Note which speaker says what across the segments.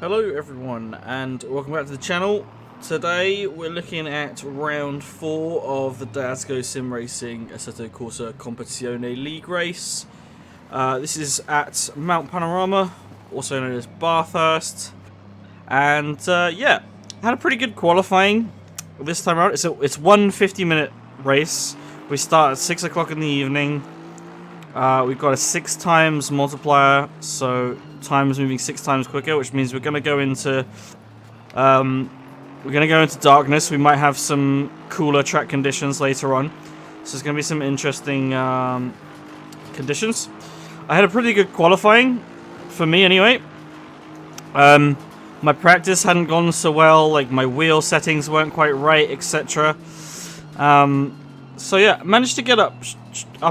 Speaker 1: Hello everyone and welcome back to the channel. Today we're looking at round 4 of the Dasgo Sim Racing Assetto Corsa Competizione League race. This is at Mount Panorama, also known as Bathurst. And yeah, had a pretty good qualifying this time around. It's one 50-minute race. We start at 6 o'clock in the evening. We've got a 6 times multiplier, so time is moving 6 times quicker, which means we're going to go into darkness. We might have some cooler track conditions later on, so there's going to be some interesting conditions. I had a pretty good qualifying, for me anyway. My practice hadn't gone so well, like my wheel settings weren't quite right, etc. So yeah, managed to get up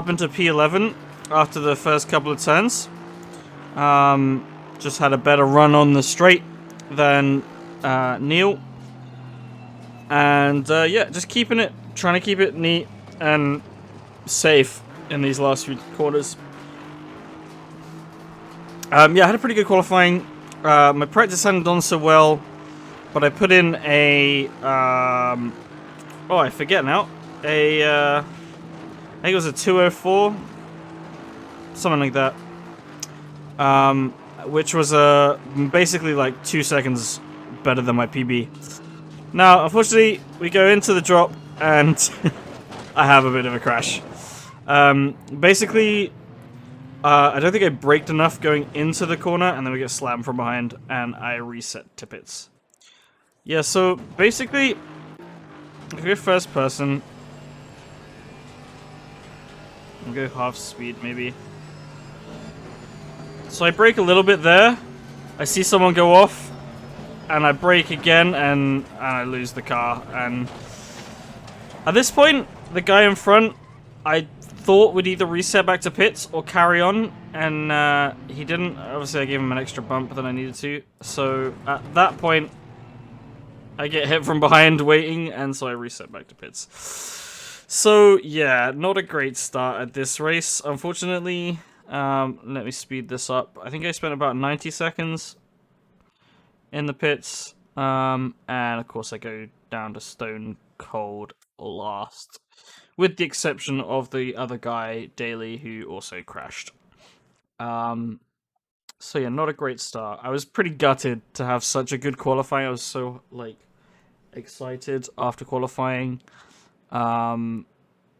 Speaker 1: into P11 after the first couple of turns. Just had a better run on the straight than Neil. And yeah, just trying to keep it neat and safe in these last few corners. Yeah, I had a pretty good qualifying. My practice hadn't done so well, but I put in a oh, I forget now. I think it was a 204, something like that. Which was basically like 2 seconds better than my PB. Now, unfortunately, we go into the drop and I have a bit of a crash. Basically, I don't think I braked enough going into the corner, and then we get slammed from behind, and I reset to pits. Yeah, so basically, if we go first person, I'll go half speed maybe. So I brake a little bit there, I see someone go off, and I brake again, and I lose the car. And at this point, the guy in front, I thought would either reset back to pits or carry on, and he didn't. Obviously, I gave him an extra bump than I needed to. So at that point, I get hit from behind waiting, and so I reset back to pits. So yeah, not a great start at this race, unfortunately. Let me speed this up. I think I spent about 90 seconds in the pits, and of course I go down to stone cold last, with the exception of the other guy, Daly, who also crashed. So yeah, not a great start. I was pretty gutted to have such a good qualifying. I was so excited after qualifying.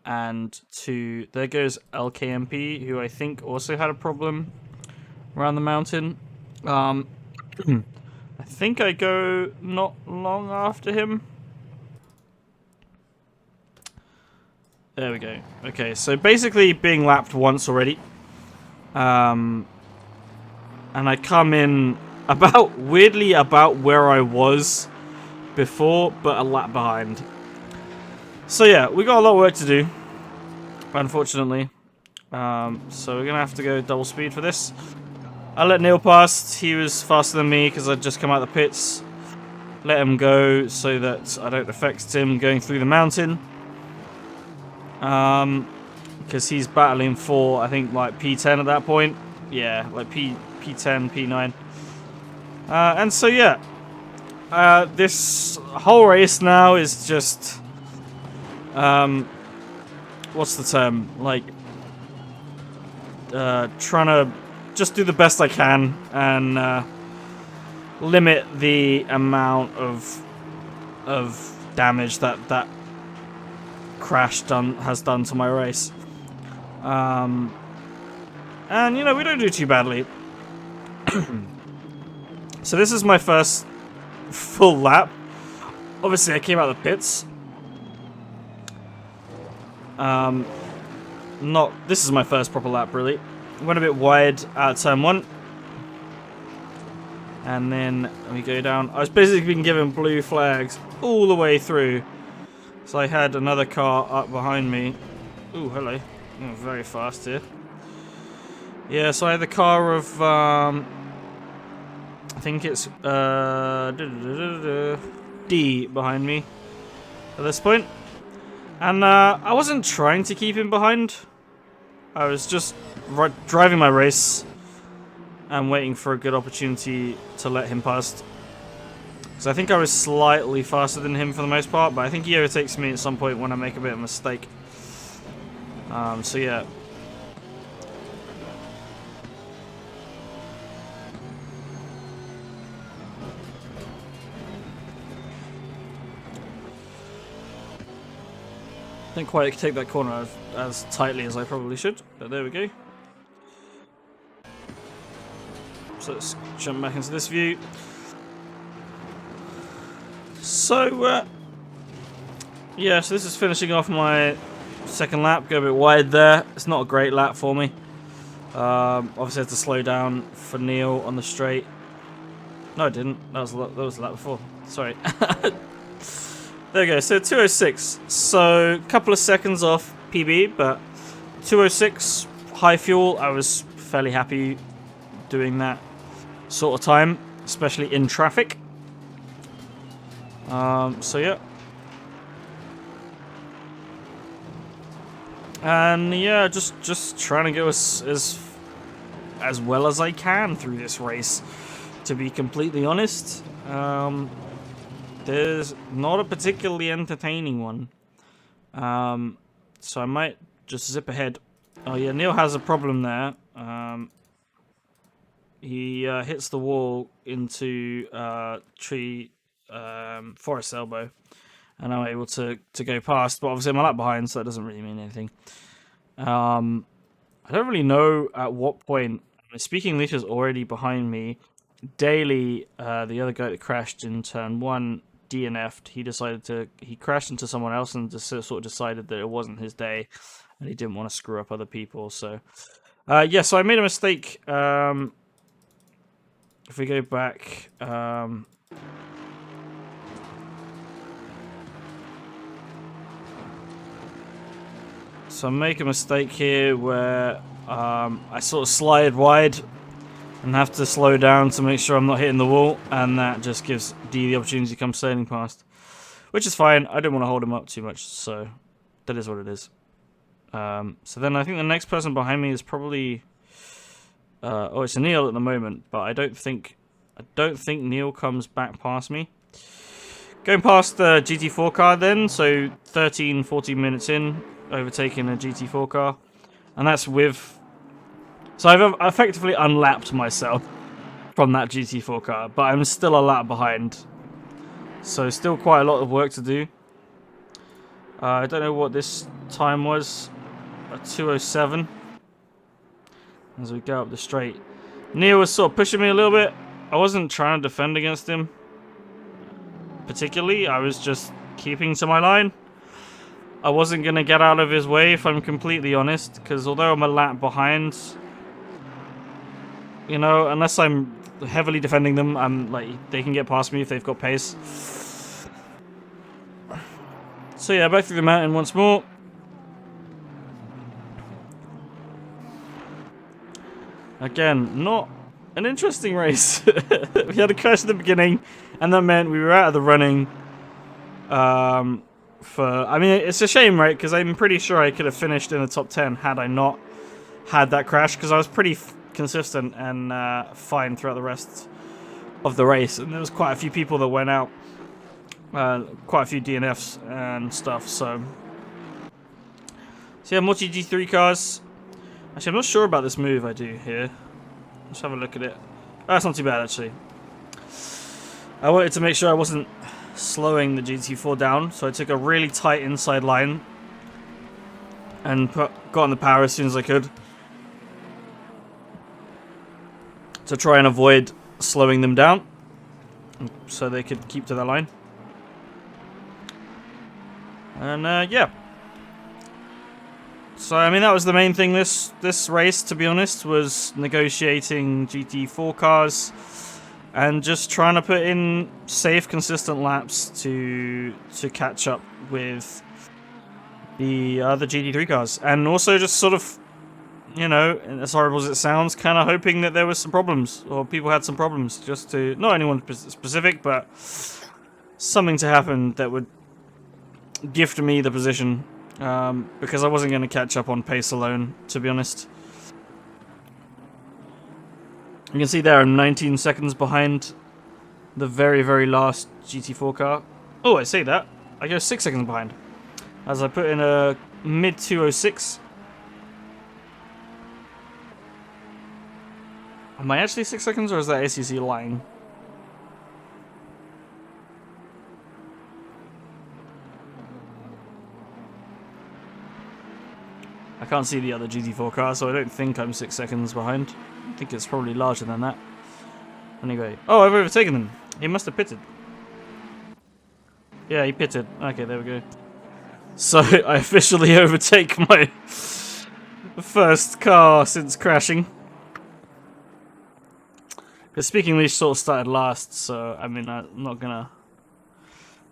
Speaker 1: And there goes LKMP, who I think also had a problem around the mountain. I think I go not long after him. There we go. Okay, so basically being lapped once already. And I come in weirdly about where I was before, but a lap behind. So yeah, we got a lot of work to do, unfortunately. So we're gonna have to go double speed for this. I let Neil pass. He was faster than me because I'd just come out of the pits. Let him go so that I don't affect him going through the mountain. Because he's battling for, I think, like P10 at that point. Yeah, like P10, P9. And so yeah, this whole race now is just what's the term? Like, trying to just do the best I can and limit the amount of damage that crash has done to my race. And you know, we don't do too badly. So this is my first full lap. Obviously, I came out of the pits. This is my first proper lap, really. Went a bit wide at turn 1. And then we go down. I was basically being given blue flags all the way through. So I had another car up behind me. Ooh, hello. I'm very fast here. Yeah, so I had the car of, I think it's, D behind me at this point. And I wasn't trying to keep him behind. I was just driving my race. and waiting for a good opportunity to let him past. So I think I was slightly faster than him for the most part, but I think he overtakes me at some point when I make a bit of a mistake. So yeah. Didn't quite take that corner as tightly as I probably should, but there we go. So let's jump back into this view. So, yeah, so this is finishing off my second lap. Go a bit wide there. It's not a great lap for me. Obviously, I had to slow down for Neil on the straight. No, I didn't. That was the lap before. Sorry. There we go. So 206. So a couple of seconds off PB, but 206 high fuel. I was fairly happy doing that sort of time, especially in traffic. So yeah. And yeah, just trying to go as well as I can through this race, to be completely honest. There's not a particularly entertaining one. So I might just zip ahead. Oh yeah, Neil has a problem there. He hits the wall into tree forest elbow, and I'm able to go past, but obviously I'm a lap behind, so that doesn't really mean anything. I don't really know at what point. Speaking Leash is already behind me. Daly, the other guy that crashed in turn 1, DNF'd. He crashed into someone else and just sort of decided that it wasn't his day, and he didn't want to screw up other people. So, yeah, so I made a mistake. If we go back, so I make a mistake here where I sort of slide wide and have to slow down to make sure I'm not hitting the wall, and that just gives D the opportunity to come sailing past, which is fine. I didn't want to hold him up too much, so that is what it is. So then I think the next person behind me is probably oh, it's Neil at the moment, but I don't think Neil comes back past me. Going past the GT4 car then, so 13-14 minutes in, overtaking a GT4 car, and that's with. So I've effectively unlapped myself from that GT4 car, but I'm still a lap behind. So still quite a lot of work to do. I don't know what this time was. A 207. As we go up the straight. Neil was sort of pushing me a little bit. I wasn't trying to defend against him particularly. I was just keeping to my line. I wasn't going to get out of his way, if I'm completely honest, because although I'm a lap behind, you know, unless I'm heavily defending them, I'm like, they can get past me if they've got pace. So yeah, back through the mountain once more. Again, not an interesting race. We had a crash at the beginning, and that meant we were out of the running. I mean, it's a shame, right? Because I'm pretty sure I could have finished in the top 10 had I not had that crash, because I was pretty consistent and fine throughout the rest of the race, and there was quite a few people that went out, quite a few DNFs and stuff. So yeah, multi G3 cars. Actually, I'm not sure about this move I do here. Let's have a look at it. Oh, that's not too bad actually. I wanted to make sure I wasn't slowing the GT4 down, so I took a really tight inside line and got on the power as soon as I could, to try and avoid slowing them down so they could keep to their line. And yeah. So I mean, that was the main thing this race, to be honest, was negotiating GT4 cars and just trying to put in safe, consistent laps to catch up with the other GT3 cars, and also just sort of, you know, as horrible as it sounds, kind of hoping that there was some problems, or people had some problems, just to, not anyone specific, but something to happen that would gift me the position, because I wasn't going to catch up on pace alone, to be honest. You can see there I'm 19 seconds behind the very, very last GT4 car. Oh, I say that. I go 6 seconds behind. As I put in a mid 206. Am I actually 6 seconds, or is that ACC lying? I can't see the other GT4 car, so I don't think I'm 6 seconds behind. I think it's probably larger than that. Anyway. Oh, I've overtaken him. He must have pitted. Yeah, he pitted. Okay, there we go. So, I officially overtake my first car since crashing. Because speaking Leash sort of started last, so, I mean, I'm not gonna...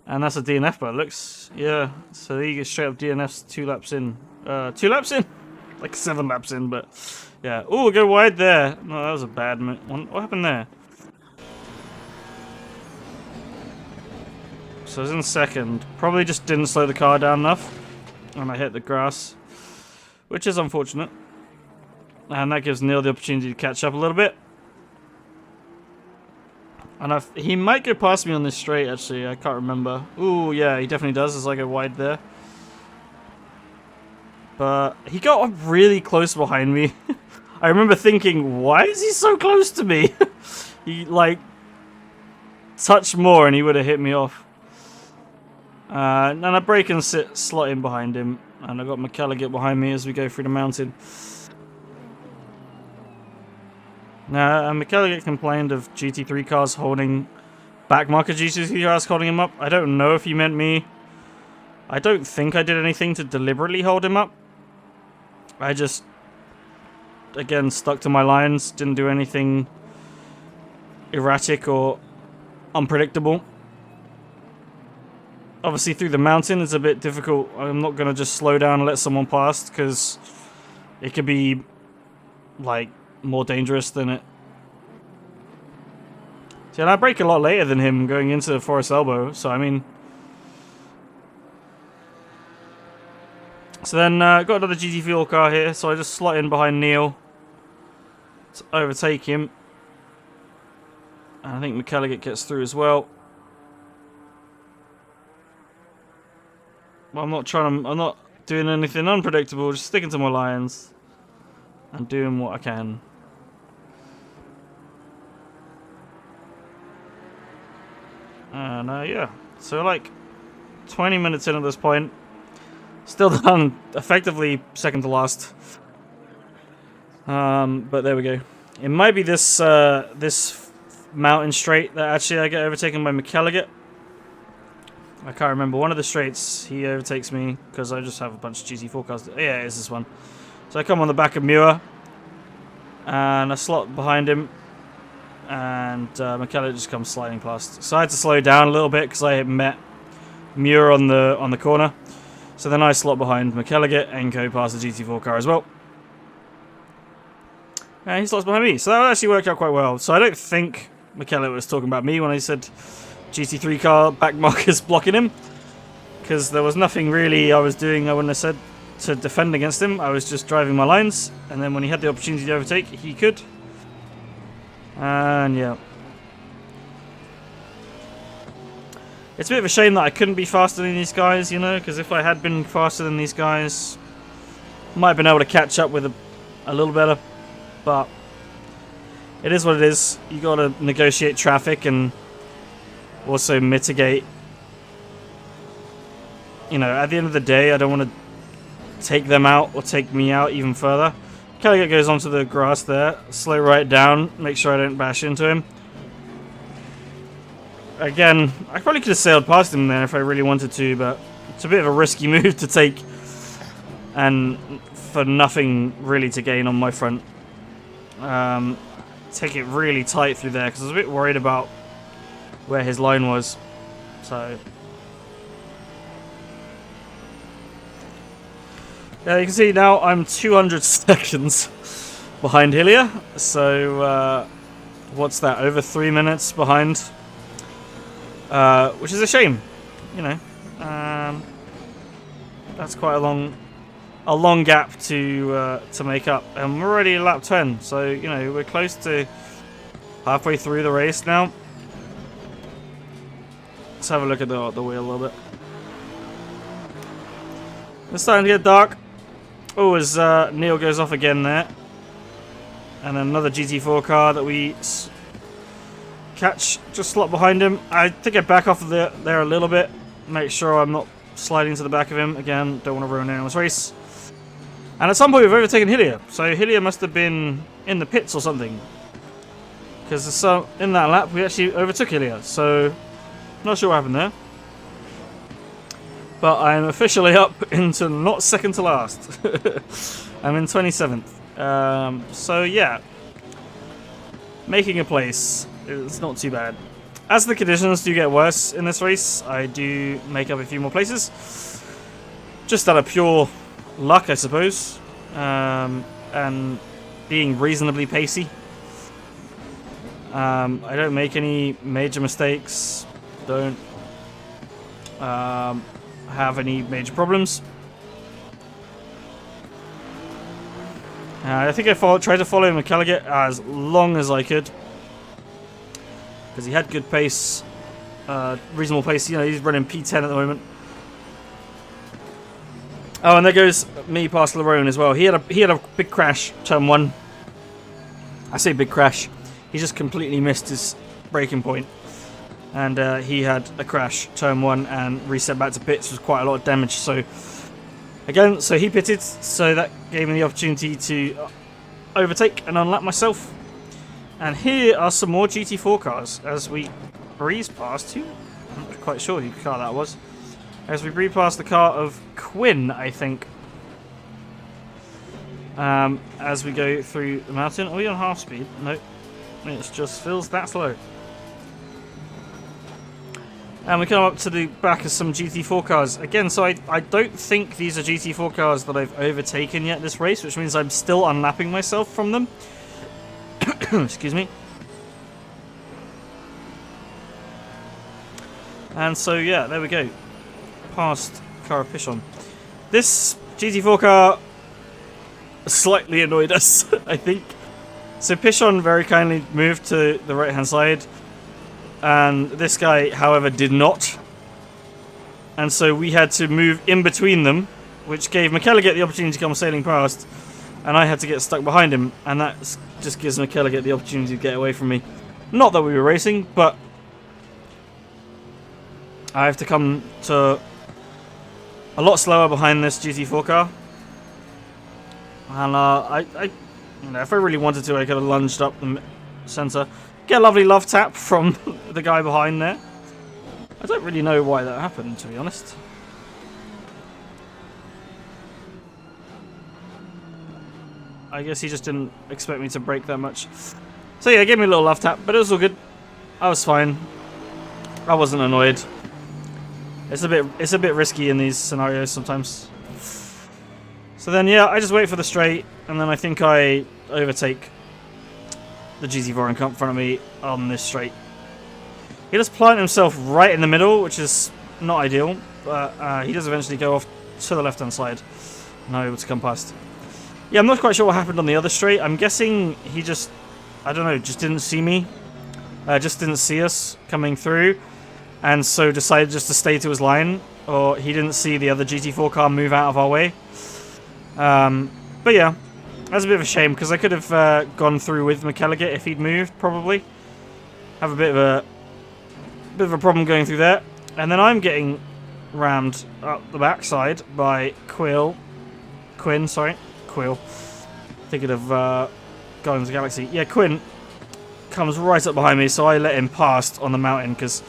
Speaker 1: And that's a DNF by it looks. Yeah, so he gets straight up DNFs 2 laps in. 2 laps in? Like 7 laps in, but... Yeah. Oh, go wide there. No, that was a bad one. What happened there? So I was in second. Probably just didn't slow the car down enough. And I hit the grass. Which is unfortunate. And that gives Neil the opportunity to catch up a little bit. And he might go past me on this straight, actually. I can't remember. Ooh, yeah, he definitely does as I go wide there. But he got really close behind me. I remember thinking, why is he so close to me? He, like, touched more and he would have hit me off. And I brake and slot in behind him. And I got Mclaren behind me as we go through the mountain. Now, Mclaren complained of GT3 cars holding backmarker GT3 cars holding him up. I don't know if he meant me. I don't think I did anything to deliberately hold him up. I just, again, stuck to my lines. Didn't do anything erratic or unpredictable. Obviously, through the mountain, it's a bit difficult. I'm not going to just slow down and let someone pass, because it could be, like, more dangerous than it. See, and I brake a lot later than him going into Forest Elbow, so I mean... So then, got another GT Fuel car here, so I just slot in behind Neil to overtake him. And I think Mclaren gets through as well. Well, I'm not doing anything unpredictable, just sticking to my lines and doing what I can. And yeah, so like 20 minutes in at this point, still done effectively second to last. But there we go. It might be this this mountain straight that actually I get overtaken by Mclaren. I can't remember. One of the straights, he overtakes me because I just have a bunch of GT4 cars. Yeah, it is this one. So I come on the back of Muir, and I slot behind him, and Mclaren just comes sliding past. So I had to slow down a little bit because I had met Muir on the corner. So then I slot behind Mclaren and go past the GT4 car as well. And he slots behind me. So that actually worked out quite well. So I don't think Mclaren was talking about me when I said GT3 car back markers blocking him, because there was nothing really I was doing, I wouldn't have said, to defend against him. I was just driving my lines, and then when he had the opportunity to overtake, he could. And yeah, it's a bit of a shame that I couldn't be faster than these guys, you know, because if I had been faster than these guys, might have been able to catch up with a little better. But it is what it is. You got to negotiate traffic and also mitigate. You know, at the end of the day, I don't want to take them out or take me out even further. Kelly goes onto the grass there, slow right down, make sure I don't bash into him. Again, I probably could have sailed past him there if I really wanted to, but it's a bit of a risky move to take, and for nothing really to gain on my front. Take it really tight through there because I was a bit worried about where his line was. So yeah, you can see now I'm 200 seconds behind Hillier. So what's that? Over 3 minutes behind, which is a shame. You know, that's quite a long gap to make up, and we're already at lap 10. So you know we're close to halfway through the race now. Let's have a look at the wheel a little bit. It's starting to get dark. Oh, as Neil goes off again there. And then another GT4 car that we catch, just slot behind him. I think I back off of there a little bit. Make sure I'm not sliding to the back of him. Again, don't want to ruin anyone's race. And at some point we've overtaken Hillier. So Hillier must have been in the pits or something. Because in that lap we actually overtook Hillier. So, not sure what happened there. But I'm officially up into not second to last. I'm in 27th. So yeah. Making a place. It's not too bad. As the conditions do get worse in this race, I do make up a few more places. Just out of pure luck, I suppose. And being reasonably pacey. I don't make any major mistakes. Don't have any major problems. I think I tried to follow McCallaghan as long as I could. Because he had good pace, reasonable pace. You know, he's running P10 at the moment. Oh, and there goes me past Lerone as well. He had a big crash, turn 1. I say big crash. He just completely missed his braking point. And he had a crash, turn 1, and reset back to pits with quite a lot of damage. So, again, so he pitted. So that gave me the opportunity to overtake and unlap myself. And here are some more GT4 cars as we breeze past you. I'm not quite sure whose car that was. As we breeze past the car of Quinn, I think. As we go through the mountain. Are we on half speed? No. It just feels that slow. And we come up to the back of some GT4 cars. Again, so I don't think these are GT4 cars that I've overtaken yet this race, which means I'm still unlapping myself from them. Excuse me. And so, yeah, there we go. Past car of Pichon. This GT4 car slightly annoyed us, I think. So Pichon very kindly moved to the right-hand side. And this guy, however, did not. And so we had to move in between them, which gave McCallaghan the opportunity to come sailing past. And I had to get stuck behind him, and that just gives McCallaghan the opportunity to get away from me. Not that we were racing, but I have to come to a lot slower behind this GT4 car. And you know, if I really wanted to, I could have lunged up the centre. Get a lovely love tap from the guy behind there. I don't really know why that happened, to be honest. I guess he just didn't expect me to brake that much. So yeah, gave me a little love tap, but it was all good. I was fine. I wasn't annoyed. It's a bit risky in these scenarios sometimes. So then yeah, I just wait for the straight, and then I think I overtake the GT4 in front of me on this straight. He does plant himself right in the middle, which is not ideal, but he does eventually go off to the left-hand side and I'm able to come past. Yeah, I'm not quite sure what happened on the other straight. I'm guessing he just, I don't know, just didn't see me. Just didn't see us coming through, and so decided just to stay to his line, or he didn't see the other GT4 car move out of our way. But yeah, that's a bit of a shame, because I could have gone through with McCallaghan if he'd moved, probably. Have a bit of a problem going through there. And then I'm getting rammed up the backside by Quinn. Thinking of Guardians of the Galaxy. Yeah, Quinn comes right up behind me, so I let him past on the mountain because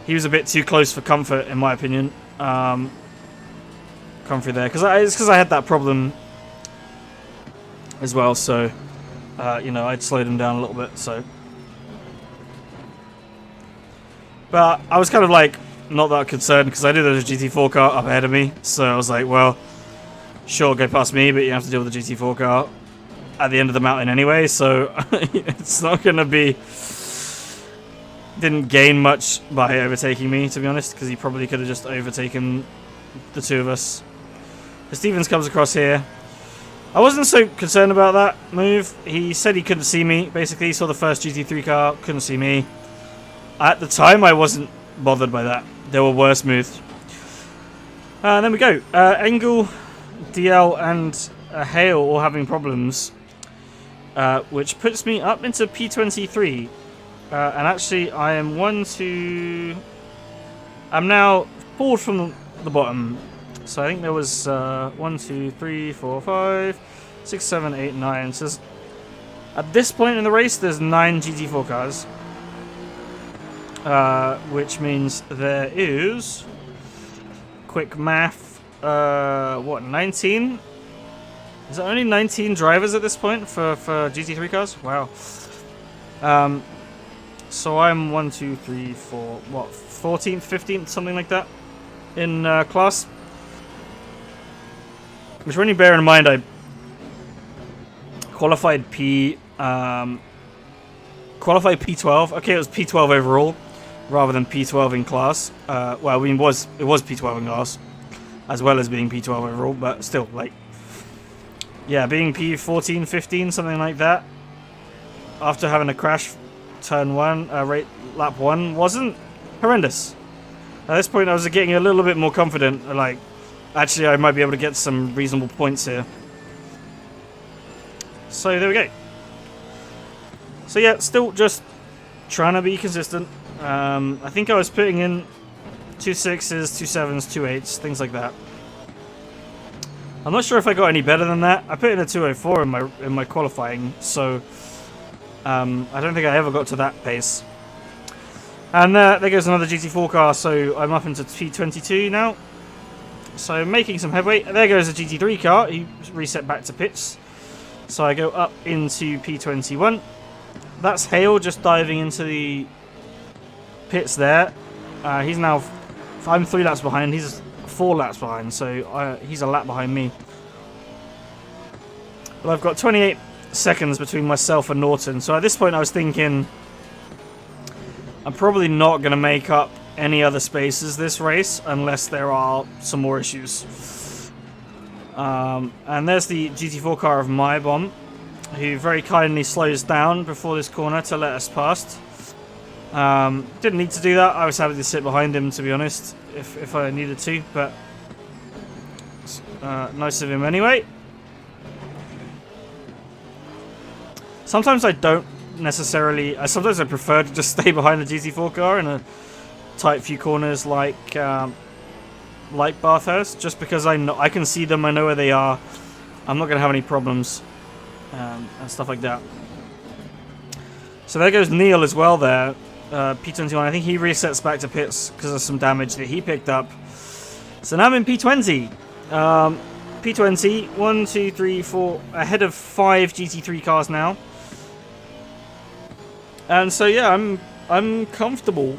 Speaker 1: he was a bit too close for comfort, in my opinion. Come through there because I had that problem as well. So you know, I'd slowed him down a little bit. So, but I was kind of like not that concerned because I knew there was a GT4 car up ahead of me. So I was like, well, sure, go past me, but you have to deal with the GT4 car at the end of the mountain anyway, so it's not going to be... Didn't gain much by overtaking me, to be honest, because he probably could have just overtaken the two of us. Stevens comes across here. I wasn't so concerned about that move. He said he couldn't see me. Basically, he saw the first GT3 car, couldn't see me. At the time, I wasn't bothered by that. There were worse moves. And then we go. Engel, DL, and Hale all having problems, which puts me up into P23. And actually, I am I'm now pulled from the bottom. So I think there was 1, 2, 3, 4, 5, 6, 7, 8, 9. So at this point in the race, there's 9 GT4 cars. Which means there is, quick math, 19? Is there only 19 drivers at this point for GT3 cars? Wow. So I'm 1, 2, 3, 4, 14th, 15th, something like that in class. Which, when you bear in mind, I qualified P12. Okay, it was P12 overall, rather than P12 in class. Well, I mean, it was P12 in class, as well as being P12 overall, but still, like, yeah, being P14, 15, something like that, after having a crash turn 1, lap 1, wasn't horrendous. At this point, I was getting a little bit more confident, like, actually, I might be able to get some reasonable points here. So, there we go. So, yeah, still just trying to be consistent. I think I was putting in 2 6s, 2 7s, 2 8s, things like that. I'm not sure if I got any better than that. I put in a 204 in my qualifying, so I don't think I ever got to that pace. And there goes another GT4 car, so I'm up into P22 now. So making some headway. There goes a GT3 car. He reset back to pits. So I go up into P21. That's Hale just diving into the pits there. He's now... I'm 3 laps behind. He's 4 laps behind, so he's a lap behind me. Well, I've got 28 seconds between myself and Norton. So at this point I was thinking I'm probably not going to make up any other spaces this race unless there are some more issues. And there's the GT4 car of my bomb, who very kindly slows down before this corner to let us past. Didn't need to do that. I was happy to sit behind him, to be honest, if I needed to, but nice of him anyway. Sometimes I don't necessarily... sometimes I prefer to just stay behind the GT4 car in a tight few corners like Bathurst, just because I can see them, I know where they are. I'm not going to have any problems and stuff like that. So there goes Neil as well there, P21. I think he resets back to pits because of some damage that he picked up. So now I'm in P20. P20, 1, 2, 3, 4, ahead of 5 GT3 cars now. And so yeah, I'm comfortable,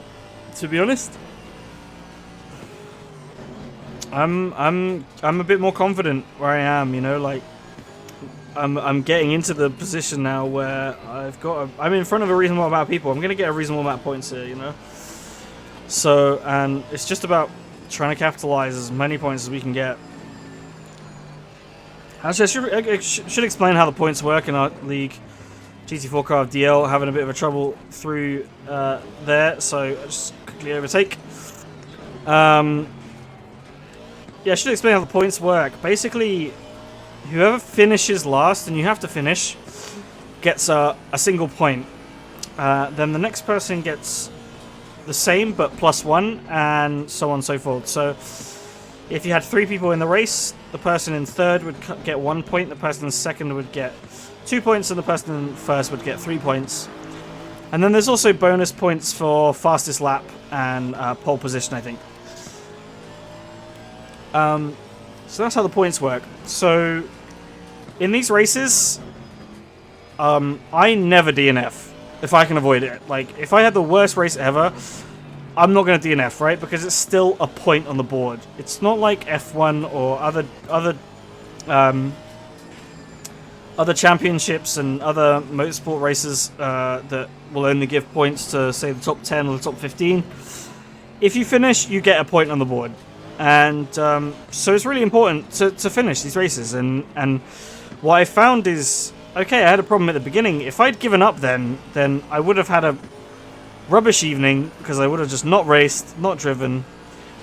Speaker 1: to be honest. I'm a bit more confident where I am, you know, like I'm getting into the position now where I'm in front of a reasonable amount of people. I'm going to get a reasonable amount of points here, you know. So, and it's just about trying to capitalize as many points as we can get. Actually, I should explain how the points work in our league. GT4 car of DL having a bit of a trouble through there, so I'll just quickly overtake. Yeah, I should explain how the points work. Basically, whoever finishes last, and you have to finish, gets a single point. Then the next person gets the same, but +1, and so on and so forth. So if you had 3 people in the race, the person in third would get 1 point, the person in second would get 2 points, and the person in first would get 3 points. And then there's also bonus points for fastest lap and pole position, I think. So that's how the points work. So in these races, I never DNF if I can avoid it. Like, if I had the worst race ever, I'm not going to DNF, right? Because it's still a point on the board. It's not like F1 or other championships and other motorsport races that will only give points to, say, the top 10 or the top 15. If you finish, you get a point on the board. And so it's really important to finish these races. And what I found is, okay, I had a problem at the beginning. If I'd given up then I would have had a rubbish evening because I would have just not raced, not driven,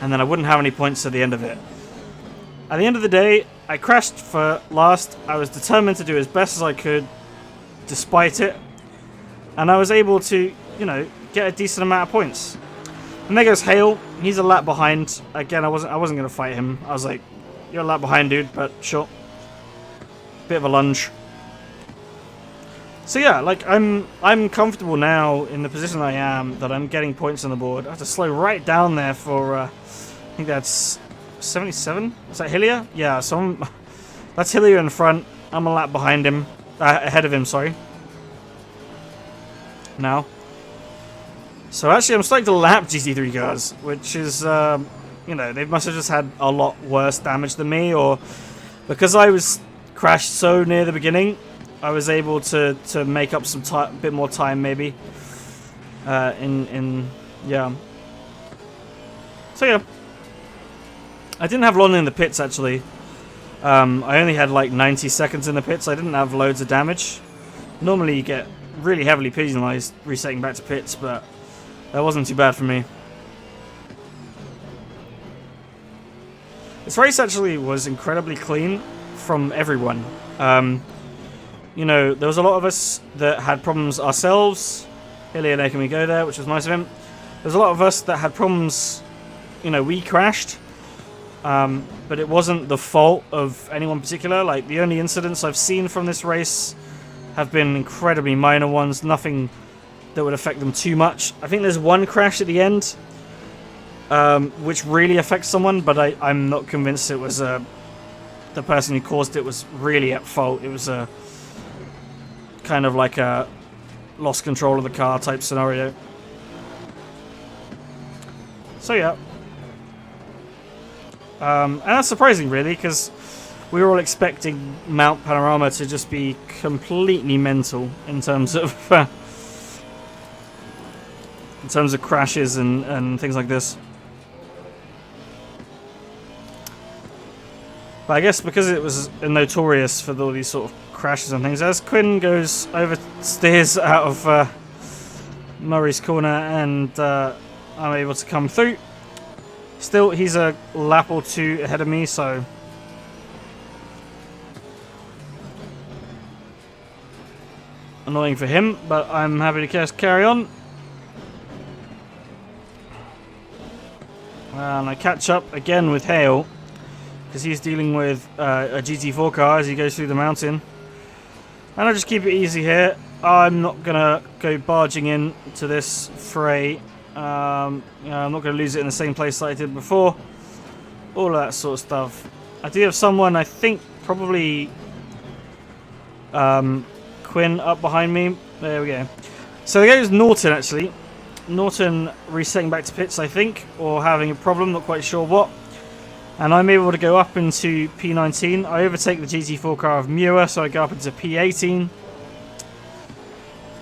Speaker 1: and then I wouldn't have any points at the end of it. At the end of the day, I crashed for last. I was determined to do as best as I could despite it, and I was able to, you know, get a decent amount of points. And there goes Hale. He's a lap behind. Again, I wasn't going to fight him. I was like, you're a lap behind, dude, but sure. Bit of a lunge. So yeah, like I'm comfortable now in the position I am that I'm getting points on the board. I have to slow right down there for I think that's 77. Is that Hillier? Yeah, so that's Hillier in front. I'm a lap behind him, ahead of him. Sorry. Now. So actually, I'm starting to lap GT3 cars, which is you know, they must have just had a lot worse damage than me, or because I was crashed so near the beginning, I was able to make up some bit more time maybe. Yeah. So yeah, I didn't have long in the pits actually. I only had like 90 seconds in the pits. I didn't have loads of damage. Normally you get really heavily penalized resetting back to pits, but that wasn't too bad for me. This race actually was incredibly clean from everyone. You know, there was a lot of us that had problems ourselves. Hillier making me go there, which was nice of him. There's a lot of us that had problems, you know, we crashed. But it wasn't the fault of anyone particular. Like, the only incidents I've seen from this race have been incredibly minor ones. Nothing that would affect them too much. I think there's one crash at the end, which really affects someone, but I'm not convinced it was the person who caused it was really at fault. It was a kind of like a lost control of the car type scenario. So yeah. And that's surprising really, because we were all expecting Mount Panorama to just be completely mental in terms of crashes and things like this. But I guess because it was notorious for all these sort of crashes and things, as Quinn goes oversteers out of Murray's corner and I'm able to come through. Still, he's a lap or two ahead of me, so annoying for him, but I'm happy to just carry on. And I catch up again with Hale, because he's dealing with a GT4 car as he goes through the mountain. And I just keep it easy here. I'm not going to go barging in to this fray. You know, I'm not going to lose it in the same place that I did before. All of that sort of stuff. I do have someone, I think, probably Quinn up behind me. There we go. So there goes Norton, actually. Norton resetting back to pits, I think, or having a problem, not quite sure what. And I'm able to go up into P19. I overtake the GT4 car of Muir, so I go up into P18.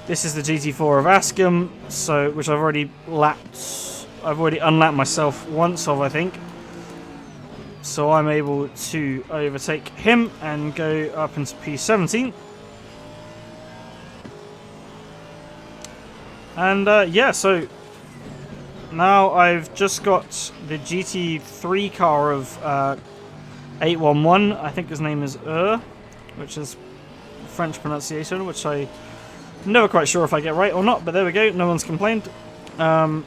Speaker 1: This is the GT4 of Askham, so which I've already lapped. I've already unlapped myself once of, I think. So I'm able to overtake him and go up into P17. And yeah, so now I've just got the GT3 car of 811. I think his name is which is French pronunciation, which I'm never quite sure if I get right or not, but there we go, no one's complained. So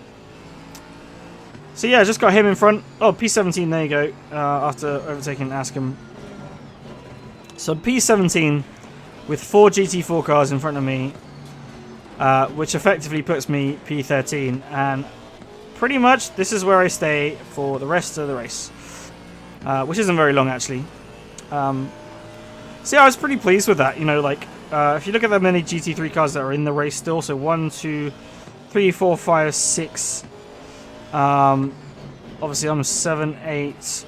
Speaker 1: yeah, I just got him in front. Oh, P17, there you go, after overtaking Askham. So P17 with 4 GT4 cars in front of me, which effectively puts me P13, and pretty much this is where I stay for the rest of the race, which isn't very long actually. So yeah, I was pretty pleased with that. You know, like if you look at the many GT3 cars that are in the race still, so 1, 2, 3, 4, 5, 6. Obviously I'm 7, 8,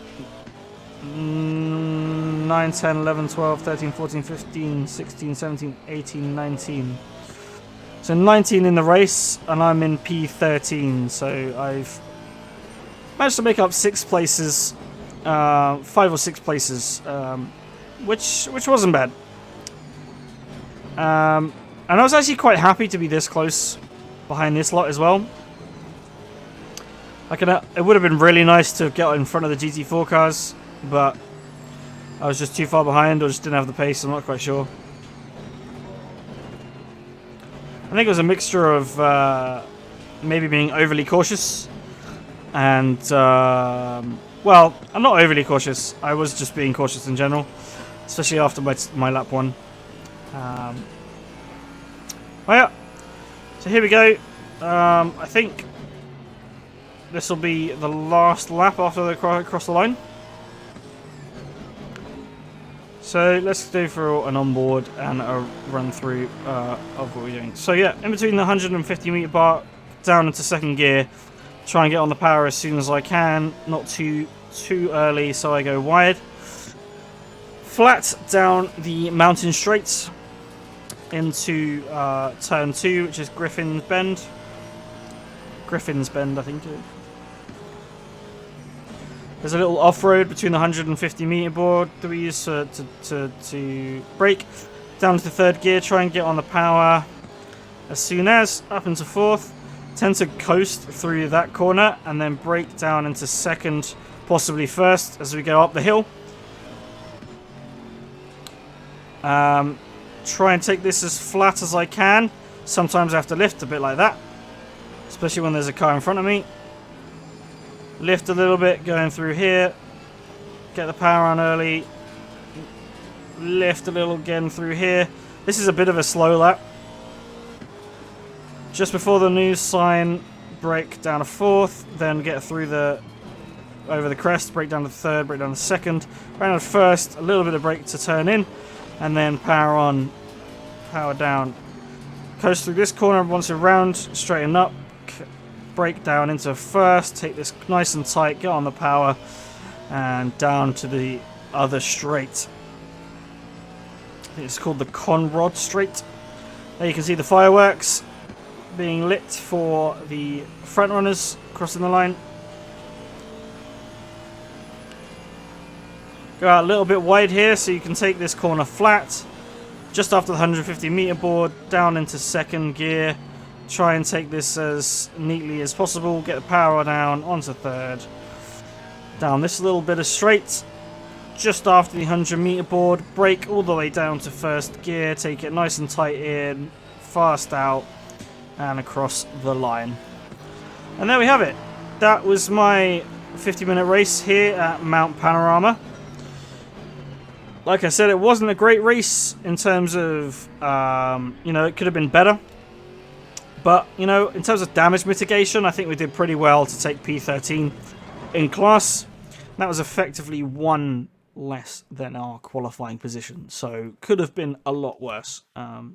Speaker 1: 9, 10, 11, 12, 13, 14, 15, 16, 17, 18, 19. So 19 in the race, and I'm in P13, so I've managed to make up 6 places, 5 or 6 places, which wasn't bad. And I was actually quite happy to be this close behind this lot as well. It would have been really nice to get in front of the GT4 cars, but I was just too far behind or just didn't have the pace. I'm not quite sure. I think it was a mixture of maybe being overly cautious and, well, I'm not overly cautious. I was just being cautious in general, especially after my lap 1. Oh yeah, so here we go. I think this will be the last lap after they cross the line. So let's go through an onboard and a run through of what we're doing. So yeah, in between the 150 meter bar, down into second gear, try and get on the power as soon as I can, not too early so I go wide. Flat down the mountain straight into turn 2, which is Griffin's Bend. Griffin's Bend, I think it is. There's a little off-road between the 150 meter board that we use to brake. Down to third gear, try and get on the power as soon as, up into fourth. Tend to coast through that corner and then brake down into second, possibly first as we go up the hill. Try and take this as flat as I can. Sometimes I have to lift a bit like that, especially when there's a car in front of me. Lift a little bit going through here. Get the power on early. Lift a little again through here. This is a bit of a slow lap. Just before the news sign, brake down to fourth, then get through over the crest, brake down to third, brake down to second, round to first, a little bit of brake to turn in, and then power on, power down. Coast through this corner once around, straighten up, brake down into first, take this nice and tight, get on the power, and down to the other straight. I think it's called the Conrod Straight. There you can see the fireworks being lit for the front runners crossing the line. Go out a little bit wide here so you can take this corner flat. Just after the 150 meter board, down into second gear. Try and take this as neatly as possible. Get the power down onto third. Down this little bit of straight. Just after the 100 meter board, brake all the way down to first gear. Take it nice and tight in, fast out, and across the line. And there we have it. That was my 50-minute race here at Mount Panorama. Like I said, it wasn't a great race in terms of, you know, it could have been better. But, you know, in terms of damage mitigation, I think we did pretty well to take P13 in class. That was effectively one less than our qualifying position. So, could have been a lot worse.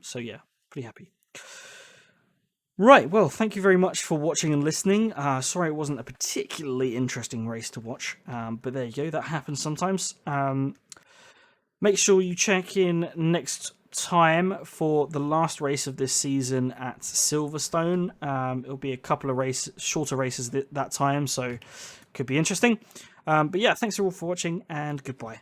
Speaker 1: So, yeah, pretty happy. Right, well, thank you very much for watching and listening. Sorry it wasn't a particularly interesting race to watch. But there you go, that happens sometimes. Make sure you check in next time for the last race of this season at Silverstone. It'll be a couple of shorter races that time, so could be interesting. But yeah, thanks all for watching, and goodbye.